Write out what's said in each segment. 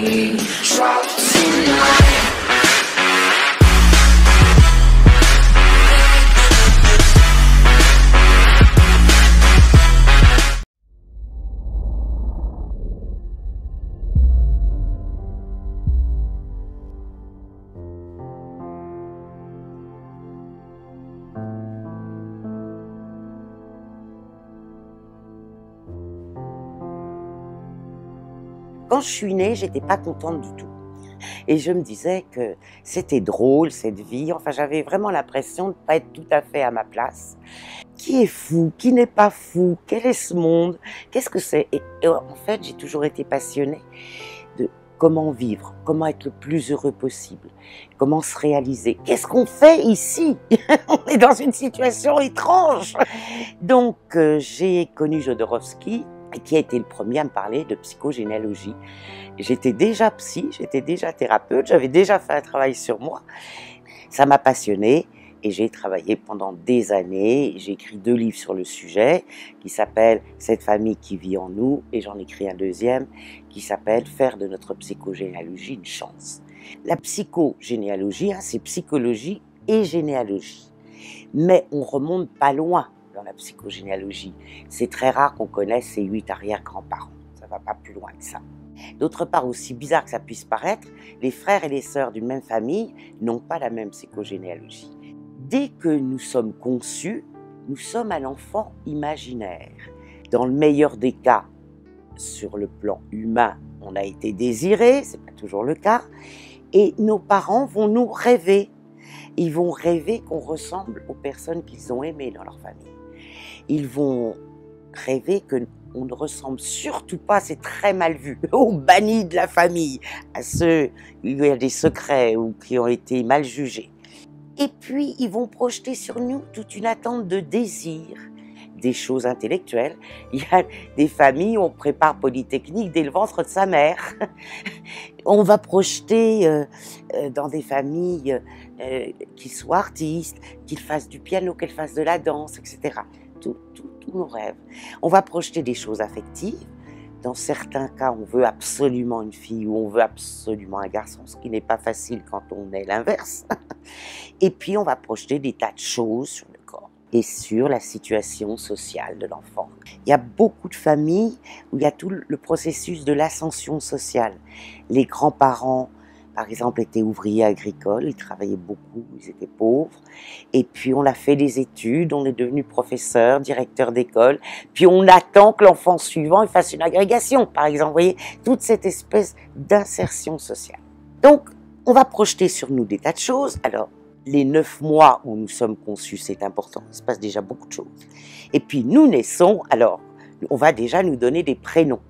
we drop tonight. Quand je suis née, j'étais pas contente du tout. Et je me disais que c'était drôle, cette vie. Enfin, j'avais vraiment l'impression de ne pas être tout à fait à ma place. Qui est fou? Qui n'est pas fou? Quel est ce monde? Qu'est-ce que c'est? Et en fait, j'ai toujours été passionnée de comment vivre, comment être le plus heureux possible, comment se réaliser. Qu'est-ce qu'on fait ici? On est dans une situation étrange. Donc, j'ai connu Jodorowsky, qui a été le premier à me parler de psychogénéalogie. J'étais déjà psy, j'étais déjà thérapeute, j'avais déjà fait un travail sur moi. Ça m'a passionnée et j'ai travaillé pendant des années. J'ai écrit 2 livres sur le sujet qui s'appellent « Cette famille qui vit en nous » et j'en ai écrit un deuxième qui s'appelle « Faire de notre psychogénéalogie une chance ». La psychogénéalogie, c'est psychologie et généalogie. Mais on remonte pas loin dans la psychogénéalogie. C'est très rare qu'on connaisse ses 8 arrière-grands-parents. Ça va pas plus loin que ça. D'autre part, aussi bizarre que ça puisse paraître, les frères et les sœurs d'une même famille n'ont pas la même psychogénéalogie. Dès que nous sommes conçus, nous sommes un enfant imaginaire. Dans le meilleur des cas, sur le plan humain, on a été désiré, c'est pas toujours le cas, et nos parents vont nous rêver. Ils vont rêver qu'on ressemble aux personnes qu'ils ont aimées dans leur famille. Ils vont rêver qu'on ne ressemble surtout pas, c'est très mal vu, aux bannis de la famille, à ceux où il y a des secrets ou qui ont été mal jugés. Et puis, ils vont projeter sur nous toute une attente de désir, des choses intellectuelles. Il y a des familles où on prépare Polytechnique dès le ventre de sa mère. On va projeter dans des familles qu'ils soient artistes, qu'ils fassent du piano, qu'ils fassent de la danse, etc. Tous nos rêves. On va projeter des choses affectives. Dans certains cas, on veut absolument une fille ou on veut absolument un garçon, ce qui n'est pas facile quand on est l'inverse. Et puis, on va projeter des tas de choses sur le corps et sur la situation sociale de l'enfant. Il y a beaucoup de familles où il y a tout le processus de l'ascension sociale. Les grands-parents, par exemple, étaient ouvriers agricoles, ils travaillaient beaucoup, ils étaient pauvres. Et puis, on a fait des études, on est devenu professeur, directeur d'école. Puis, on attend que l'enfant suivant il fasse une agrégation, par exemple. Vous voyez, toute cette espèce d'insertion sociale. Donc, on va projeter sur nous des tas de choses. Alors, les 9 mois où nous sommes conçus, c'est important, il se passe déjà beaucoup de choses. Et puis, nous naissons, alors, on va déjà nous donner des prénoms.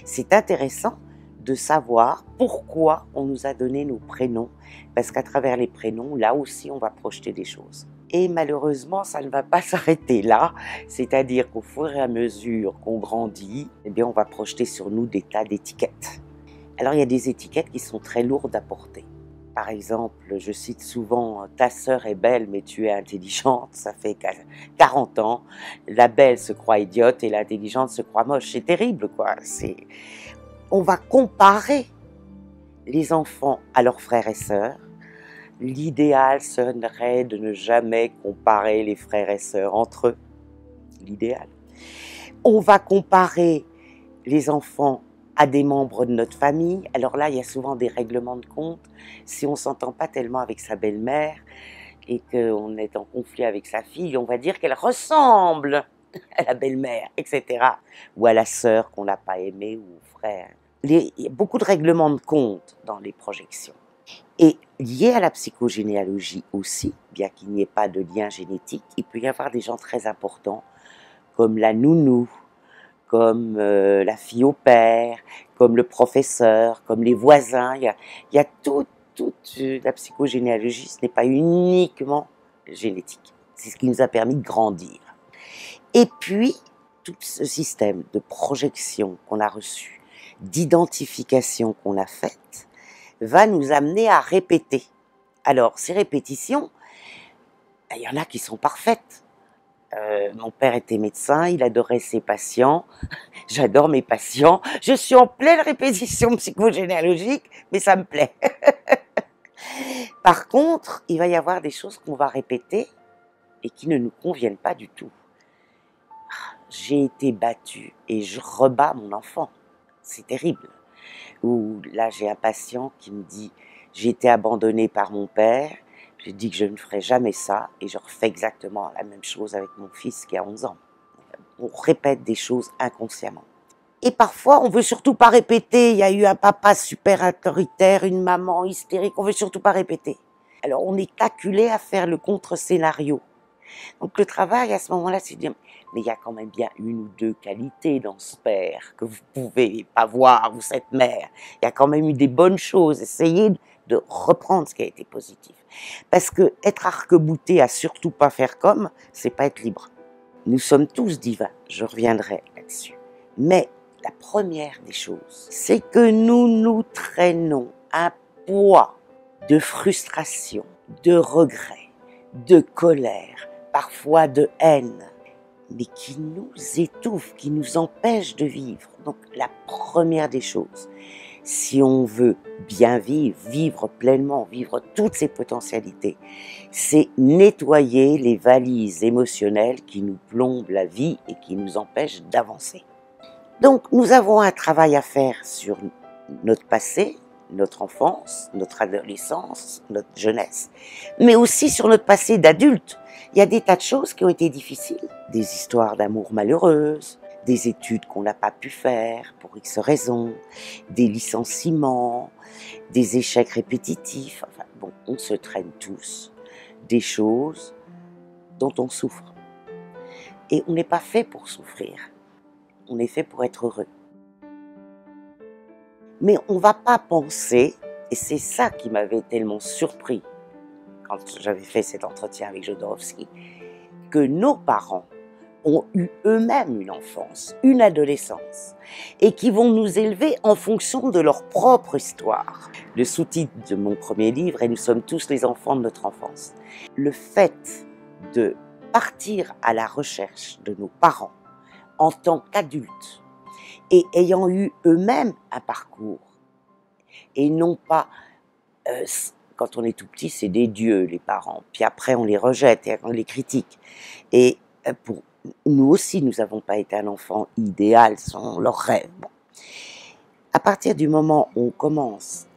C'est intéressant de savoir pourquoi on nous a donné nos prénoms, parce qu'à travers les prénoms, là aussi, on va projeter des choses. Et malheureusement, ça ne va pas s'arrêter là, c'est-à-dire qu'au fur et à mesure qu'on grandit, eh bien, on va projeter sur nous des tas d'étiquettes. Alors, il y a des étiquettes qui sont très lourdes à porter. Par exemple, je cite souvent « ta sœur est belle, mais tu es intelligente », ça fait 40 ans. La belle se croit idiote et l'intelligente se croit moche. C'est terrible, quoi. On va comparer les enfants à leurs frères et sœurs. L'idéal serait de ne jamais comparer les frères et sœurs entre eux. L'idéal. On va comparer les enfants à des membres de notre famille. Alors là, il y a souvent des règlements de compte. Si on ne s'entend pas tellement avec sa belle-mère et qu'on est en conflit avec sa fille, on va dire qu'elle ressemble à la belle-mère, etc. Ou à la sœur qu'on n'a pas aimée ou au frère. Il y a beaucoup de règlements de compte dans les projections. Et lié à la psychogénéalogie aussi, bien qu'il n'y ait pas de lien génétique, il peut y avoir des gens très importants comme la nounou, comme la fille au père, comme le professeur, comme les voisins. Il y a toute la psychogénéalogie, ce n'est pas uniquement génétique. C'est ce qui nous a permis de grandir. Et puis, tout ce système de projection qu'on a reçu, d'identification qu'on a faite, va nous amener à répéter. Alors, ces répétitions, il y en a qui sont parfaites. Mon père était médecin, il adorait ses patients. J'adore mes patients. Je suis en pleine répétition psychogénéalogique, mais ça me plaît. Par contre, il va y avoir des choses qu'on va répéter et qui ne nous conviennent pas du tout. J'ai été battue et je rebats mon enfant. C'est terrible. Ou là, j'ai un patient qui me dit « J'ai été abandonnée par mon père, j'ai dit que je ne ferai jamais ça et je refais exactement la même chose avec mon fils qui a 11 ans. » On répète des choses inconsciemment. Et parfois, on veut surtout pas répéter. Il y a eu un papa super autoritaire, une maman hystérique, on veut surtout pas répéter. Alors, on est acculé à faire le contre-scénario. Donc, le travail, à ce moment-là, c'est de dire, mais il y a quand même bien une ou deux qualités dans ce père que vous pouvez pas voir, ou cette mère. Il y a quand même eu des bonnes choses. Essayez de reprendre ce qui a été positif. Parce que être arc-bouté à surtout pas faire comme, c'est pas être libre. Nous sommes tous divins, je reviendrai là-dessus. Mais la première des choses, c'est que nous nous traînons un poids de frustration, de regret, de colère, parfois de haine, mais qui nous étouffe, qui nous empêche de vivre. Donc la première des choses, si on veut bien vivre, vivre pleinement, vivre toutes ses potentialités, c'est nettoyer les valises émotionnelles qui nous plombent la vie et qui nous empêchent d'avancer. Donc nous avons un travail à faire sur notre passé, notre enfance, notre adolescence, notre jeunesse, mais aussi sur notre passé d'adulte. Il y a des tas de choses qui ont été difficiles, des histoires d'amour malheureuses, des études qu'on n'a pas pu faire pour X raisons, des licenciements, des échecs répétitifs. Enfin bon, on se traîne tous des choses dont on souffre. Et on n'est pas fait pour souffrir, on est fait pour être heureux. Mais on ne va pas penser, et c'est ça qui m'avait tellement surpris quand j'avais fait cet entretien avec Jodorowsky, que nos parents ont eu eux-mêmes une enfance, une adolescence, et qui vont nous élever en fonction de leur propre histoire. Le sous-titre de mon premier livre est « Nous sommes tous les enfants de notre enfance ». Le fait de partir à la recherche de nos parents en tant qu'adultes et ayant eu eux-mêmes un parcours, et non pas, quand on est tout petit, c'est des dieux les parents, puis après on les rejette et on les critique. Et pour nous aussi, nous n'avons pas été un enfant idéal selon leurs rêves. Bon. À partir du moment où on commence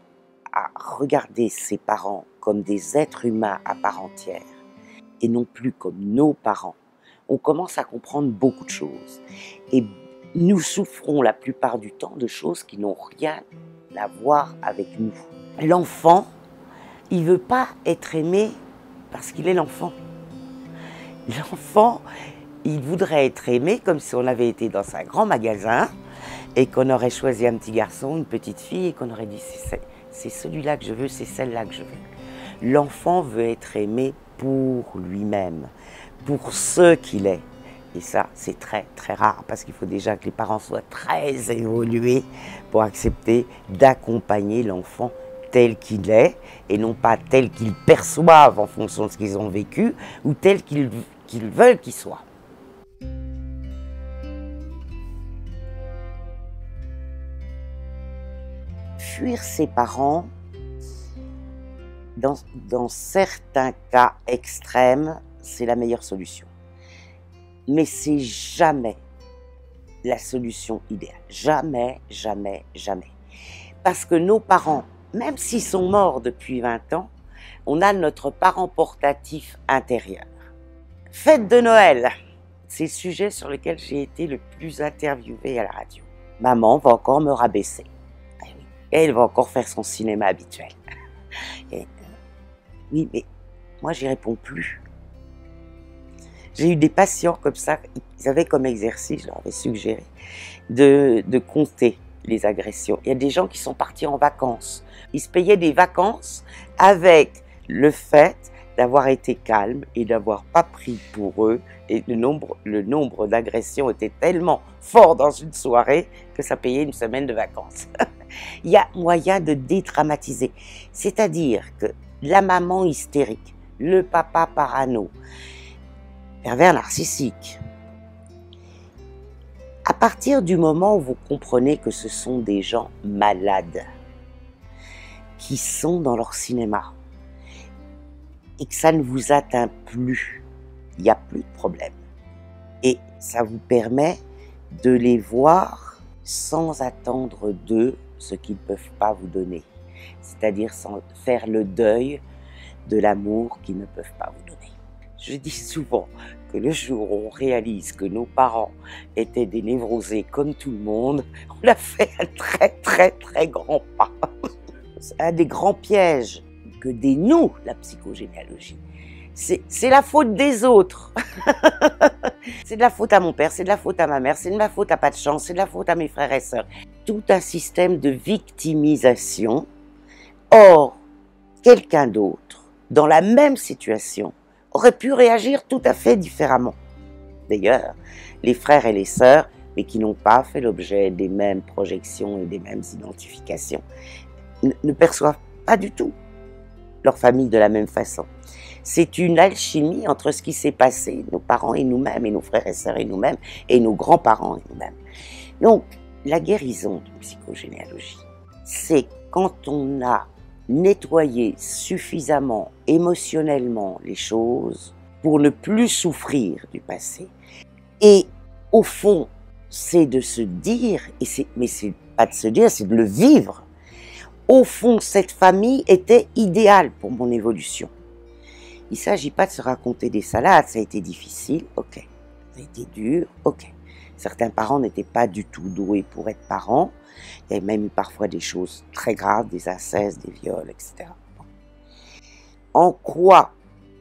à regarder ses parents comme des êtres humains à part entière, et non plus comme nos parents, on commence à comprendre beaucoup de choses. Et nous souffrons la plupart du temps de choses qui n'ont rien à voir avec nous. L'enfant, il ne veut pas être aimé parce qu'il est l'enfant. L'enfant, il voudrait être aimé comme si on avait été dans un grand magasin et qu'on aurait choisi un petit garçon, une petite fille et qu'on aurait dit c'est celui-là que je veux, c'est celle-là que je veux. L'enfant veut être aimé pour lui-même, pour ce qu'il est. Et ça, c'est très très rare parce qu'il faut déjà que les parents soient très évolués pour accepter d'accompagner l'enfant tel qu'il est et non pas tel qu'ils perçoivent en fonction de ce qu'ils ont vécu ou tel qu'ils veulent qu'il soit. Fuir ses parents, dans certains cas extrêmes, c'est la meilleure solution. Mais c'est jamais la solution idéale. Jamais, jamais, jamais. Parce que nos parents, même s'ils sont morts depuis 20 ans, on a notre parent portatif intérieur. Fête de Noël, c'est le sujet sur lequel j'ai été le plus interviewée à la radio. Maman va encore me rabaisser. Et elle va encore faire son cinéma habituel. Et, oui, mais moi, j'y réponds plus. J'ai eu des patients comme ça, ils avaient comme exercice, je leur avais suggéré, de compter les agressions. Il y a des gens qui sont partis en vacances. Ils se payaient des vacances avec le fait d'avoir été calme et d'avoir pas pris pour eux. Et le nombre d'agressions était tellement fort dans une soirée que ça payait une semaine de vacances. Il y a moyen de dédramatiser. C'est-à-dire que la maman hystérique, le papa parano, pervers narcissique. À partir du moment où vous comprenez que ce sont des gens malades, qui sont dans leur cinéma, et que ça ne vous atteint plus, il n'y a plus de problème. Et ça vous permet de les voir sans attendre d'eux ce qu'ils ne peuvent pas vous donner. C'est-à-dire sans faire le deuil de l'amour qu'ils ne peuvent pas vous donner. Je dis souvent que le jour où on réalise que nos parents étaient des névrosés comme tout le monde, on a fait un très très très grand pas. C'est un des grands pièges que dénoue la psychogénéalogie. C'est la faute des autres. C'est de la faute à mon père, c'est de la faute à ma mère, c'est de la faute à pas de chance, c'est de la faute à mes frères et sœurs. Tout un système de victimisation. Or, quelqu'un d'autre, dans la même situation, aurait pu réagir tout à fait différemment. D'ailleurs, les frères et les sœurs, mais qui n'ont pas fait l'objet des mêmes projections et des mêmes identifications, ne perçoivent pas du tout leur famille de la même façon. C'est une alchimie entre ce qui s'est passé, nos parents et nous-mêmes, et nos frères et sœurs et nous-mêmes, et nos grands-parents et nous-mêmes. Donc, la guérison de psychogénéalogie, c'est quand on a nettoyé suffisamment émotionnellement les choses pour ne plus souffrir du passé. Et au fond, c'est de se dire, mais c'est pas de se dire, c'est de le vivre. Au fond, cette famille était idéale pour mon évolution. Il ne s'agit pas de se raconter des salades, ça a été difficile, ok. Ça a été dur, ok. Certains parents n'étaient pas du tout doués pour être parents. Il y avait même eu parfois des choses très graves, des incestes, des viols, etc. En quoi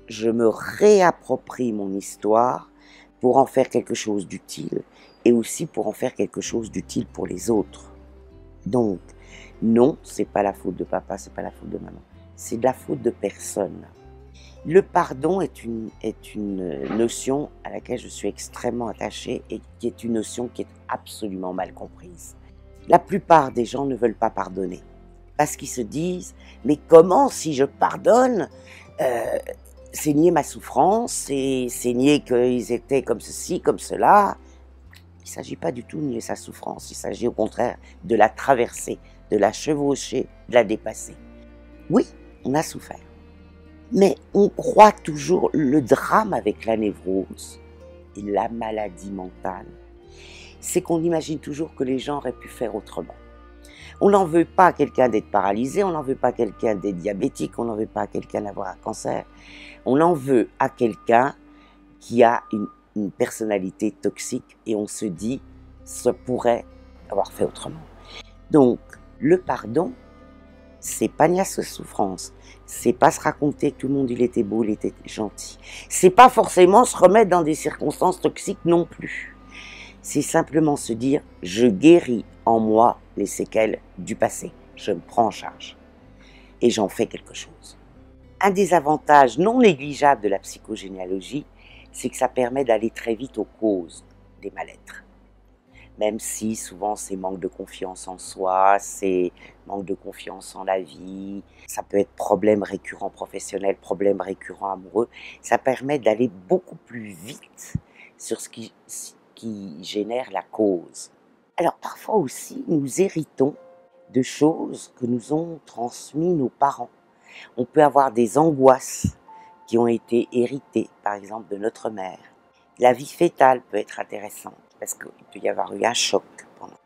je me réapproprie mon histoire pour en faire quelque chose d'utile et aussi pour en faire quelque chose d'utile pour les autres. Donc, non, c'est pas la faute de papa, c'est pas la faute de maman. C'est de la faute de personne. Le pardon est une notion à laquelle je suis extrêmement attachée et qui est une notion qui est absolument mal comprise. La plupart des gens ne veulent pas pardonner parce qu'ils se disent « mais comment si je pardonne c'est nier ma souffrance, c'est nier qu'ils étaient comme ceci, comme cela ». Il ne s'agit pas du tout de nier sa souffrance, il s'agit au contraire de la traverser, de la chevaucher, de la dépasser. Oui, on a souffert. Mais on croit toujours le drame avec la névrose et la maladie mentale. C'est qu'on imagine toujours que les gens auraient pu faire autrement. On n'en veut pas à quelqu'un d'être paralysé, on n'en veut pas à quelqu'un d'être diabétique, on n'en veut pas à quelqu'un d'avoir un cancer. On en veut à quelqu'un qui a une personnalité toxique et on se dit, ça pourrait avoir fait autrement. Donc, le pardon, c'est pas nier sa souffrance, c'est pas se raconter que tout le monde il était beau, il était gentil. C'est pas forcément se remettre dans des circonstances toxiques non plus. C'est simplement se dire, je guéris en moi les séquelles du passé, je me prends en charge et j'en fais quelque chose. Un des avantages non négligeables de la psychogénéalogie, c'est que ça permet d'aller très vite aux causes des mal-être. Même si souvent c'est manque de confiance en soi, c'est manque de confiance en la vie, ça peut être problème récurrent professionnel, problème récurrent amoureux, ça permet d'aller beaucoup plus vite sur ce qui génère la cause. Alors parfois aussi, nous héritons de choses que nous ont transmises nos parents. On peut avoir des angoisses qui ont été héritées, par exemple, de notre mère. La vie fœtale peut être intéressante parce qu'il peut y avoir eu un choc pendant.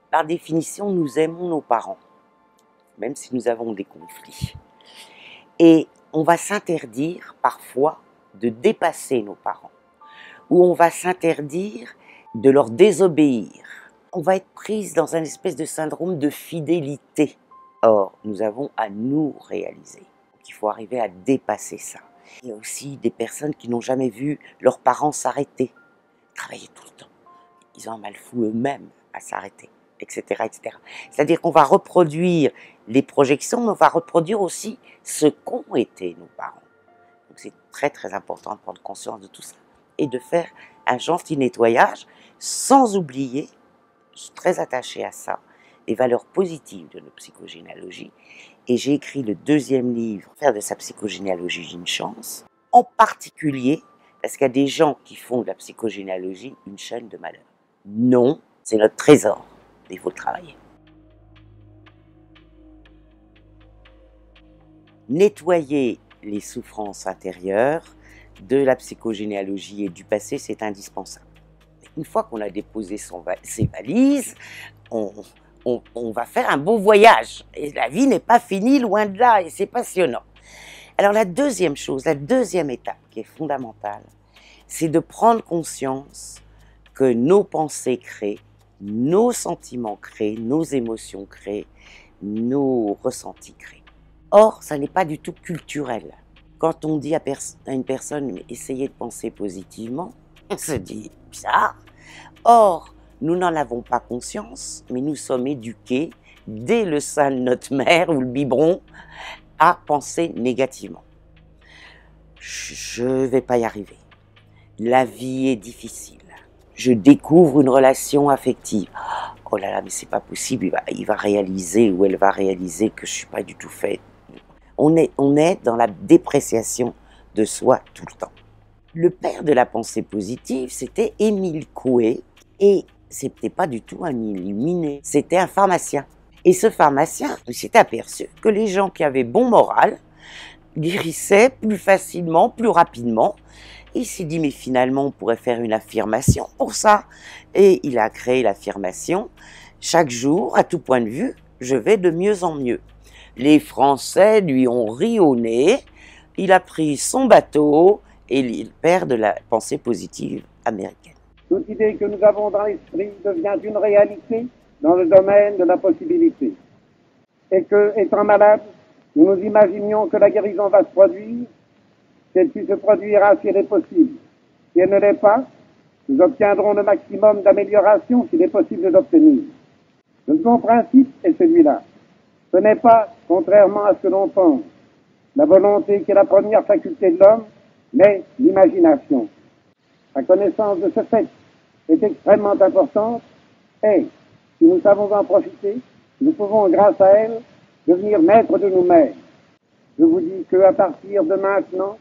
Par définition, nous aimons nos parents, même si nous avons des conflits. Et on va s'interdire parfois de dépasser nos parents, ou on va s'interdire de leur désobéir. On va être prise dans un espèce de syndrome de fidélité. Or, nous avons à nous réaliser. Donc, il faut arriver à dépasser ça. Il y a aussi des personnes qui n'ont jamais vu leurs parents s'arrêter, travailler tout le temps. Ils ont un mal fou eux-mêmes à s'arrêter, etc., etc. C'est-à-dire qu'on va reproduire les projections, mais on va reproduire aussi ce qu'ont été nos parents. Donc c'est très très important de prendre conscience de tout ça et de faire un gentil nettoyage sans oublier, je suis très attachée à ça, les valeurs positives de notre psychogénéalogie. Et j'ai écrit le 2e livre, Faire de sa psychogénéalogie une chance, en particulier Parce qu'il y a des gens qui font de la psychogénéalogie une chaîne de malheur. Non, c'est notre trésor. Il faut le travailler. Nettoyer les souffrances intérieures de la psychogénéalogie et du passé, c'est indispensable. Une fois qu'on a déposé ses valises, on va faire un beau voyage. Et la vie n'est pas finie, loin de là, et c'est passionnant. Alors la deuxième chose, la deuxième étape qui est fondamentale, c'est de prendre conscience que nos pensées créent, nos sentiments créent, nos émotions créent, nos ressentis créent. Or, ça n'est pas du tout culturel. Quand on dit à une personne « essayez de penser positivement », on se dit « bizarre ». Or, nous n'en avons pas conscience, mais nous sommes éduqués, dès le sein de notre mère ou le biberon, à penser négativement. Je ne vais pas y arriver. La vie est difficile. Je découvre une relation affective. Oh là là, mais c'est pas possible, il va réaliser ou elle va réaliser que je ne suis pas du tout faite. On est dans la dépréciation de soi tout le temps. Le père de la pensée positive, c'était Émile Coué, et c'était pas du tout un illuminé, c'était un pharmacien. Et ce pharmacien s'est aperçu que les gens qui avaient bon moral guérissaient plus facilement, plus rapidement. Et il s'est dit, mais finalement, on pourrait faire une affirmation pour ça. Et il a créé l'affirmation, chaque jour, à tout point de vue, je vais de mieux en mieux. Les Français lui ont ri au nez, il a pris son bateau et il est le père de la pensée positive américaine. Toute idée que nous avons dans l'esprit devient une réalité dans le domaine de la possibilité. Et que, étant malade, nous nous imaginions que la guérison va se produire, celle-ci se produira si elle est possible. Si elle ne l'est pas, nous obtiendrons le maximum d'amélioration s'il est possible d'obtenir. Le second principe est celui-là. Ce n'est pas, contrairement à ce que l'on pense, la volonté qui est la première faculté de l'homme, mais l'imagination. La connaissance de ce fait est extrêmement importante et, si nous savons en profiter, nous pouvons, grâce à elle, devenir maîtres de nous-mêmes. Je vous dis qu'à partir de maintenant,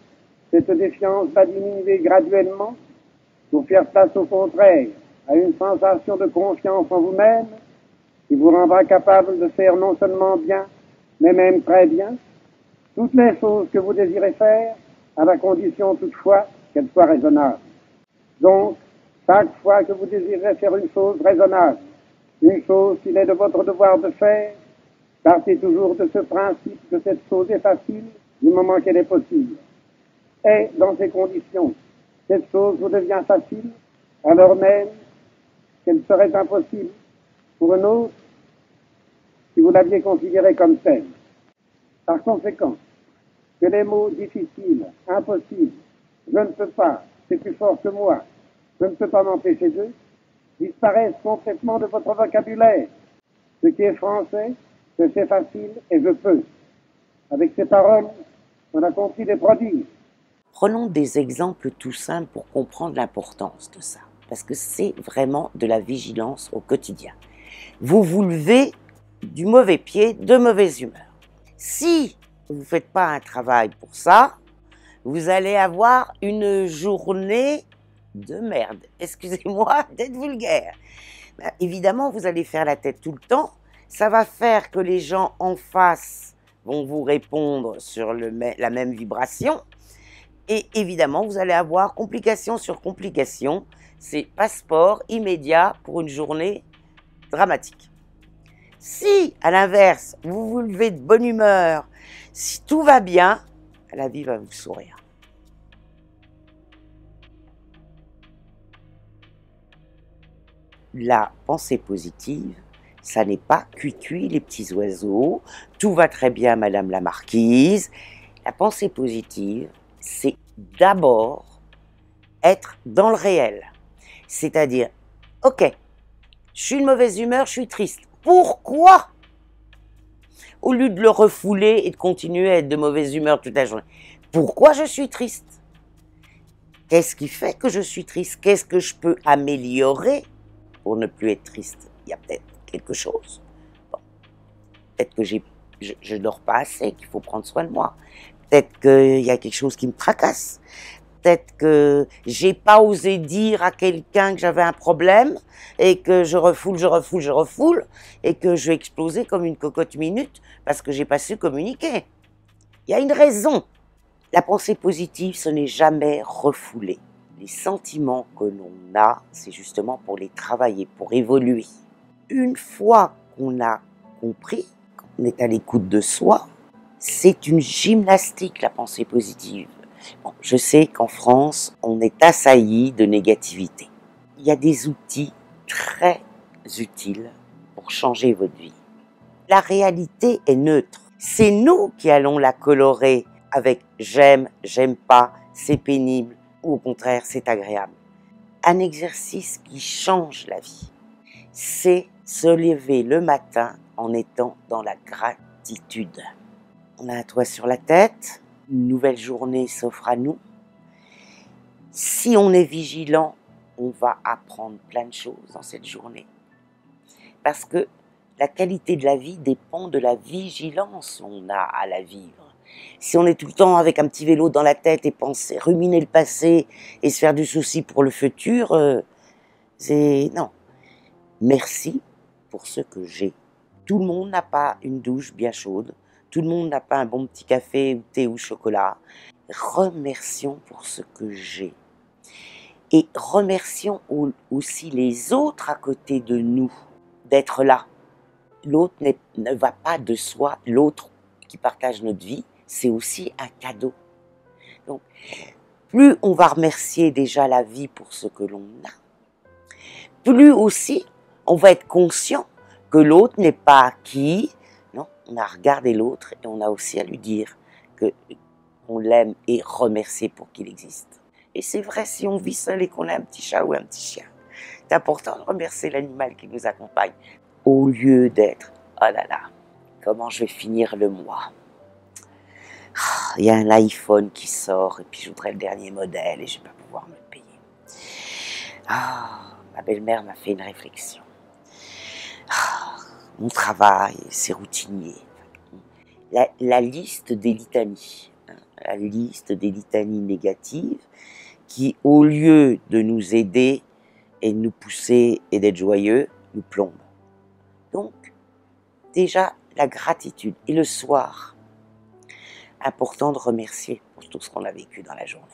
cette défiance va diminuer graduellement pour faire place au contraire à une sensation de confiance en vous-même qui vous rendra capable de faire non seulement bien, mais même très bien, toutes les choses que vous désirez faire, à la condition toutefois qu'elles soient raisonnables. Donc, chaque fois que vous désirez faire une chose raisonnable, une chose qu'il est de votre devoir de faire, partez toujours de ce principe que cette chose est facile du moment qu'elle est possible. Et, dans ces conditions, cette chose vous devient facile, alors même qu'elle serait impossible pour une autre si vous l'aviez considérée comme telle. Par conséquent, que les mots difficiles, impossibles, je ne peux pas, c'est plus fort que moi, je ne peux pas m'empêcher d'eux, disparaissent complètement de votre vocabulaire. Ce qui est français, c'est facile et je peux. Avec ces paroles, on a compris des prodiges. Prenons des exemples tout simples pour comprendre l'importance de ça, parce que c'est vraiment de la vigilance au quotidien. Vous vous levez du mauvais pied, de mauvaise humeur. Si vous ne faites pas un travail pour ça, vous allez avoir une journée de merde. Excusez-moi d'être vulgaire. Ben, évidemment, vous allez faire la tête tout le temps. Ça va faire que les gens en face vont vous répondre sur la même vibration. Et évidemment, vous allez avoir complication sur complication. C'est passeport immédiat pour une journée dramatique. Si, à l'inverse, vous vous levez de bonne humeur, si tout va bien, la vie va vous sourire. La pensée positive, ça n'est pas cuit-cuit les petits oiseaux, tout va très bien madame la marquise. La pensée positive, c'est d'abord être dans le réel. C'est-à-dire, ok, je suis de mauvaise humeur, je suis triste. Pourquoi? Au lieu de le refouler et de continuer à être de mauvaise humeur toute la journée. Pourquoi je suis triste? Qu'est-ce qui fait que je suis triste? Qu'est-ce que je peux améliorer pour ne plus être triste? Il y a peut-être quelque chose. Bon. Peut-être que je dors pas assez, qu'il faut prendre soin de moi. Peut-être qu'il y a quelque chose qui me tracasse. peut-être que j'ai pas osé dire à quelqu'un que j'avais un problème et que je refoule et que je vais exploser comme une cocotte minute parce que j'ai pas su communiquer. Il y a une raison. La pensée positive, ce n'est jamais refouler. Les sentiments que l'on a, c'est justement pour les travailler, pour évoluer. Une fois qu'on a compris, qu'on est à l'écoute de soi, c'est une gymnastique, la pensée positive. Bon, je sais qu'en France, on est assailli de négativité. Il y a des outils très utiles pour changer votre vie. La réalité est neutre. C'est nous qui allons la colorer avec j'aime, j'aime pas, c'est pénible ou au contraire c'est agréable. Un exercice qui change la vie, c'est se lever le matin en étant dans la gratitude. On a un toit sur la tête, une nouvelle journée s'offre à nous. Si on est vigilant, on va apprendre plein de choses dans cette journée. Parce que la qualité de la vie dépend de la vigilance qu'on a à la vivre. Si on est tout le temps avec un petit vélo dans la tête et penser, ruminer le passé et se faire du souci pour le futur, c'est non. Merci pour ce que j'ai. Tout le monde n'a pas une douche bien chaude. Tout le monde n'a pas un bon petit café ou thé ou chocolat. Remercions pour ce que j'ai. Et remercions aussi les autres à côté de nous d'être là. L'autre ne va pas de soi. L'autre qui partage notre vie, c'est aussi un cadeau. Donc, plus on va remercier déjà la vie pour ce que l'on a, plus aussi on va être conscient que l'autre n'est pas acquis. Non, on a regardé l'autre et on a aussi à lui dire qu'on l'aime et remercier pour qu'il existe. Et c'est vrai si on vit seul et qu'on a un petit chat ou un petit chien. C'est important de remercier l'animal qui nous accompagne. Au lieu d'être « oh là là, comment je vais finir le mois ?» Il y a un iPhone qui sort et puis je voudrais le dernier modèle et je ne vais pas pouvoir me le payer. Ma belle-mère m'a fait une réflexion. Mon travail, c'est routinier. La liste des litanies, la liste des litanies négatives qui, au lieu de nous aider et de nous pousser et d'être joyeux, nous plombent. Donc, déjà, la gratitude. Et le soir, important de remercier pour tout ce qu'on a vécu dans la journée.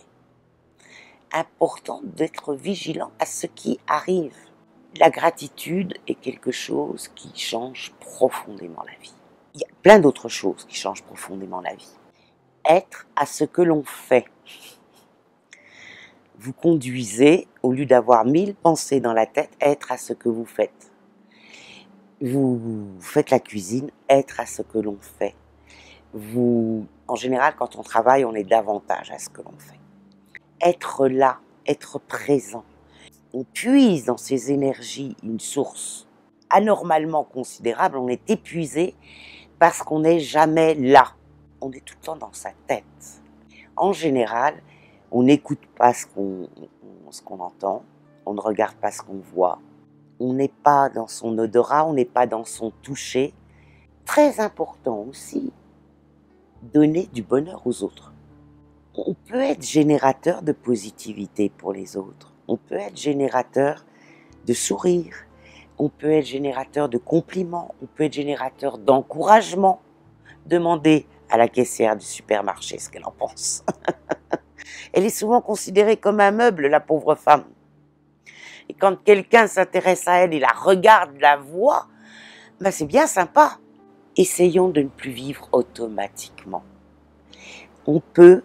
Important d'être vigilant à ce qui arrive. La gratitude est quelque chose qui change profondément la vie. Il y a plein d'autres choses qui changent profondément la vie. Être à ce que l'on fait. Vous conduisez, au lieu d'avoir 1000 pensées dans la tête, être à ce que vous faites. Vous faites la cuisine, être à ce que l'on fait. En général, quand on travaille, on est davantage à ce que l'on fait. Être là, être présent. On puise dans ces énergies une source anormalement considérable. On est épuisé parce qu'on n'est jamais là. On est tout le temps dans sa tête. En général, on n'écoute pas ce qu'on entend. On ne regarde pas ce qu'on voit. On n'est pas dans son odorat, on n'est pas dans son toucher. Très important aussi, donner du bonheur aux autres. On peut être générateur de positivité pour les autres. On peut être générateur de sourire. On peut être générateur de compliments. On peut être générateur d'encouragement. Demandez à la caissière du supermarché ce qu'elle en pense. Elle est souvent considérée comme un meuble, la pauvre femme. Et quand quelqu'un s'intéresse à elle et la regarde, la voit, ben c'est bien sympa. Essayons de ne plus vivre automatiquement. On peut,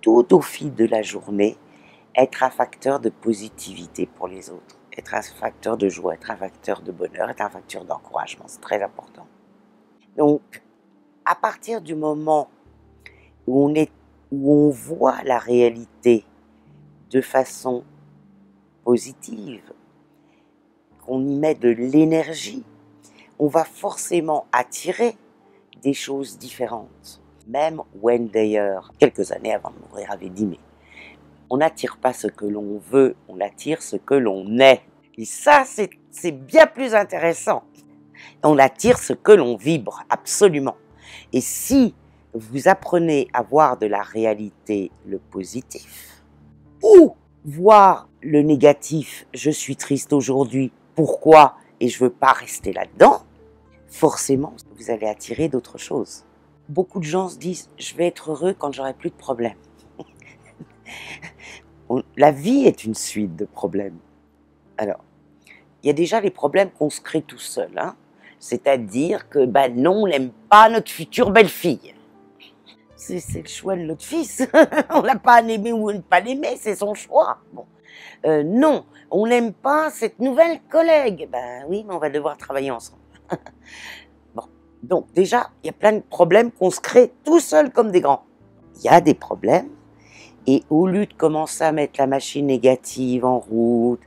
tout au fil de la journée, être un facteur de positivité pour les autres, être un facteur de joie, être un facteur de bonheur, être un facteur d'encouragement. C'est très important. Donc, à partir du moment où on voit la réalité de façon positive, qu'on y met de l'énergie, on va forcément attirer des choses différentes. Même Wendeyer, quelques années avant de mourir, avait dit mais on n'attire pas ce que l'on veut, on attire ce que l'on est. Et ça, c'est bien plus intéressant. On attire ce que l'on vibre, absolument. Et si vous apprenez à voir de la réalité le positif, ou voir le négatif, je suis triste aujourd'hui, pourquoi, et je veux pas rester là-dedans, forcément, vous allez attirer d'autres choses. Beaucoup de gens se disent, je vais être heureux quand j'aurai plus de problèmes. La vie est une suite de problèmes. Alors, il y a déjà les problèmes qu'on se crée tout seul, hein. C'est-à-dire que, non, on n'aime pas notre future belle-fille. C'est le choix de notre fils. On l'a pas aimé ou ne pas l'aimer, c'est son choix. Bon. Non, on n'aime pas cette nouvelle collègue. Oui, mais on va devoir travailler ensemble. Bon. Donc déjà, il y a plein de problèmes qu'on se crée tout seul comme des grands. Il y a des problèmes, et au lieu de commencer à mettre la machine négative en route,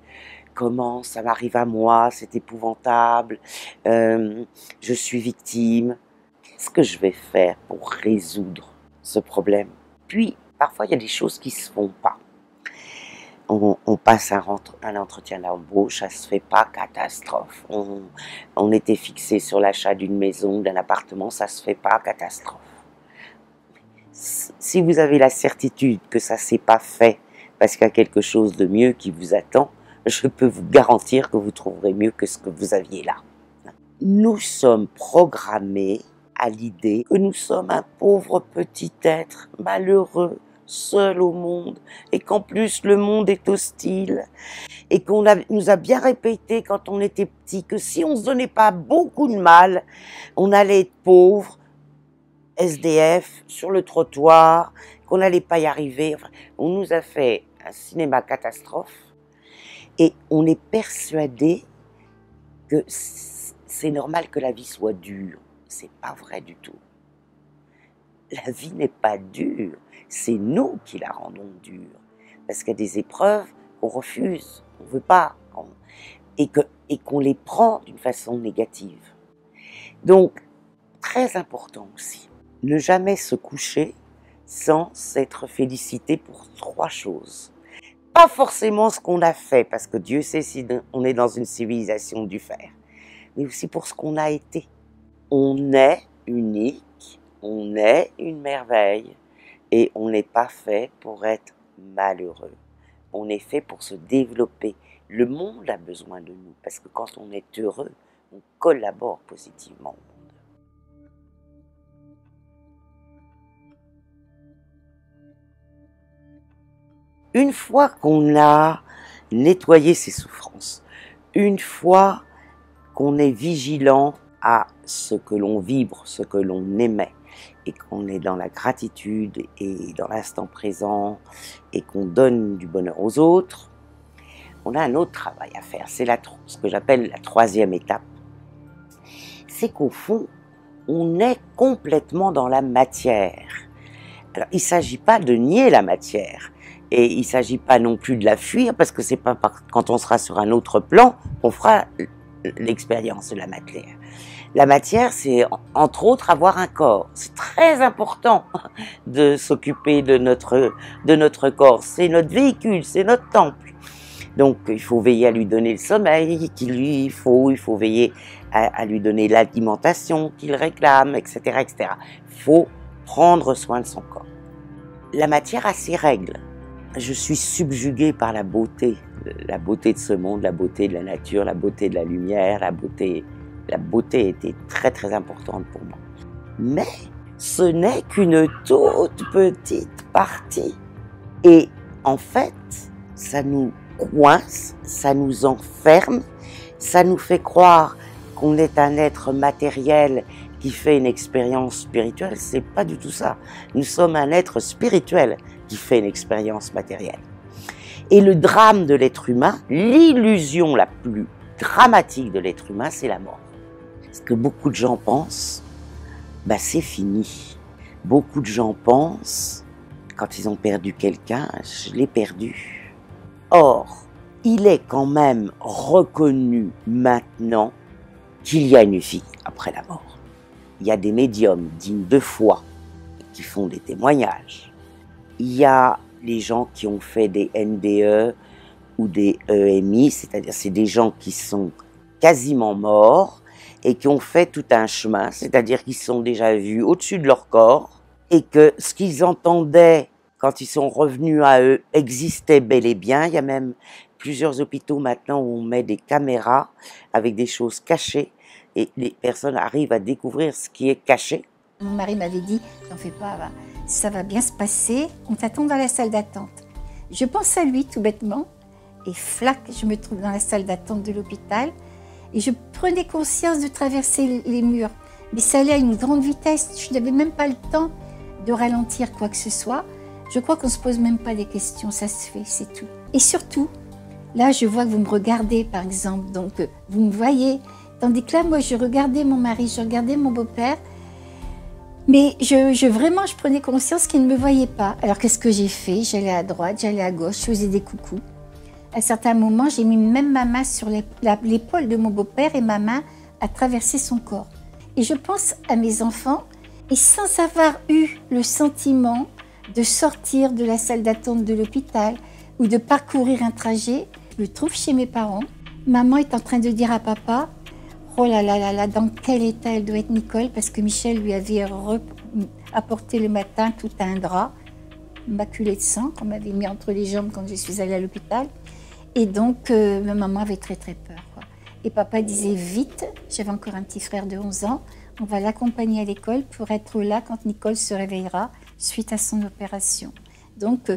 comment ça m'arrive à moi, c'est épouvantable, je suis victime, qu'est-ce que je vais faire pour résoudre ce problème? Puis, parfois, il y a des choses qui ne se font pas. On passe un entretien d'embauche, ça ne se fait pas, catastrophe. On était fixé sur l'achat d'une maison, d'un appartement, ça ne se fait pas, catastrophe. Si vous avez la certitude que ça ne s'est pas fait parce qu'il y a quelque chose de mieux qui vous attend, je peux vous garantir que vous trouverez mieux que ce que vous aviez là. Nous sommes programmés à l'idée que nous sommes un pauvre petit être malheureux, seul au monde, et qu'en plus le monde est hostile, et nous a bien répété quand on était petit que si on ne se donnait pas beaucoup de mal, on allait être pauvre, SDF, sur le trottoir, qu'on n'allait pas y arriver. Enfin, on nous a fait un cinéma catastrophe, et on est persuadé que c'est normal que la vie soit dure. C'est pas vrai du tout. La vie n'est pas dure, c'est nous qui la rendons dure. Parce qu'il y a des épreuves qu'on refuse, on ne veut pas, et qu'on les prend d'une façon négative. Donc, très important aussi, ne jamais se coucher sans s'être félicité pour 3 choses. Pas forcément ce qu'on a fait, parce que Dieu sait si on est dans une civilisation du faire, mais aussi pour ce qu'on a été. On est unique, on est une merveille, et on n'est pas fait pour être malheureux. On est fait pour se développer. Le monde a besoin de nous, parce que quand on est heureux, on collabore positivement au monde. Une fois qu'on a nettoyé ses souffrances, une fois qu'on est vigilant à ce que l'on vibre, ce que l'on émet, et qu'on est dans la gratitude et dans l'instant présent, et qu'on donne du bonheur aux autres, on a un autre travail à faire. C'est ce que j'appelle la 3e étape. C'est qu'au fond, on est complètement dans la matière. Alors, il ne s'agit pas de nier la matière, et il ne s'agit pas non plus de la fuir, parce que c'est pas quand on sera sur un autre plan qu'on fera l'expérience de la matière. La matière, c'est entre autres avoir un corps. C'est très important de s'occuper de notre corps. C'est notre véhicule, c'est notre temple. Donc il faut veiller à lui donner le sommeil qu'il faut, il faut veiller à lui donner l'alimentation qu'il réclame, etc., etc. Il faut prendre soin de son corps. La matière a ses règles. Je suis subjuguée par la beauté de ce monde, la beauté de la nature, la beauté de la lumière, la beauté était très très importante pour moi. Mais ce n'est qu'une toute petite partie. Et en fait, ça nous coince, ça nous enferme, ça nous fait croire qu'on est un être matériel qui fait une expérience spirituelle. C'est pas du tout ça. Nous sommes un être spirituel qui fait une expérience matérielle. Et le drame de l'être humain, l'illusion la plus dramatique de l'être humain, c'est la mort. Ce que beaucoup de gens pensent, c'est fini. Beaucoup de gens pensent, quand ils ont perdu quelqu'un, je l'ai perdu. Or, il est quand même reconnu maintenant qu'il y a une vie après la mort. Il y a des médiums dignes de foi qui font des témoignages. Il y a les gens qui ont fait des NDE ou des EMI, c'est-à-dire c'est des gens qui sont quasiment morts et qui ont fait tout un chemin, c'est-à-dire qu'ils sont déjà vus au-dessus de leur corps et que ce qu'ils entendaient quand ils sont revenus à eux, existaient bel et bien. Il y a même plusieurs hôpitaux maintenant où on met des caméras avec des choses cachées et les personnes arrivent à découvrir ce qui est caché. Mon mari m'avait dit, t'en fais pas, ça va bien se passer, on t'attend dans la salle d'attente. Je pense à lui tout bêtement et flac, je me trouve dans la salle d'attente de l'hôpital et je prenais conscience de traverser les murs. Mais ça allait à une grande vitesse, je n'avais même pas le temps de ralentir quoi que ce soit. Je crois qu'on ne se pose même pas des questions, ça se fait, c'est tout. Et surtout, là je vois que vous me regardez par exemple, donc vous me voyez. Tandis que là, moi je regardais mon mari, je regardais mon beau-père. Mais vraiment, je prenais conscience qu'il ne me voyait pas. Alors qu'est-ce que j'ai fait? J'allais à droite, j'allais à gauche, je faisais des coucous. À certains moments, j'ai mis même ma main sur l'épaule de mon beau-père et ma main a traversé son corps. Et je pense à mes enfants et sans avoir eu le sentiment de sortir de la salle d'attente de l'hôpital ou de parcourir un trajet, je me trouve chez mes parents. Maman est en train de dire à papa, oh là là là là, dans quel état elle doit être Nicole, parce que Michel lui avait apporté le matin tout un drap maculé de sang qu'on m'avait mis entre les jambes quand je suis allée à l'hôpital. Et donc, ma maman avait très très peur, quoi. Et papa disait vite, j'avais encore un petit frère de 11 ans, on va l'accompagner à l'école pour être là quand Nicole se réveillera suite à son opération. Donc,